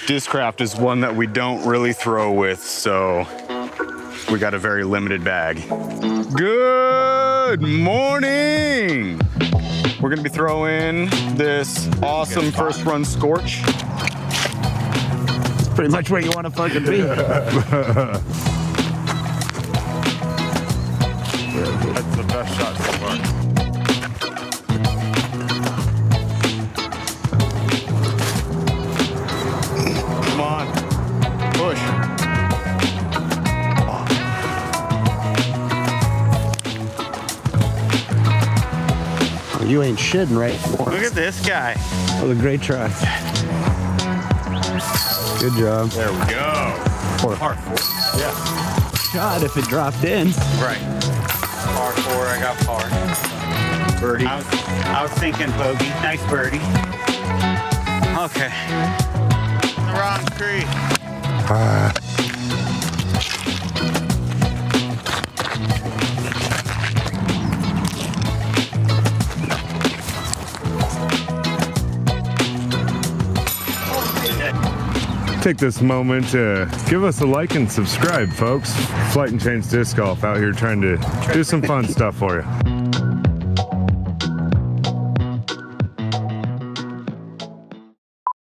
DiscCraft is one that we don't really throw with, so we got a very limited bag. Good morning! We're gonna be throwing this awesome first run Scorch. It's pretty much where you want to fucking be. That's the best shot so far. Come on, push. Oh, you ain't shitting right. Look at this guy. That was a great try. Good job. There we go. Par 4. Yeah. Shot if it dropped in. Right. Par 4, I got par. Birdie. I was thinking bogey. Nice birdie. Okay. The wrong tree. Take this moment to give us a like and subscribe, folks. Flight and Change Disc Golf out here trying to do some fun stuff for you.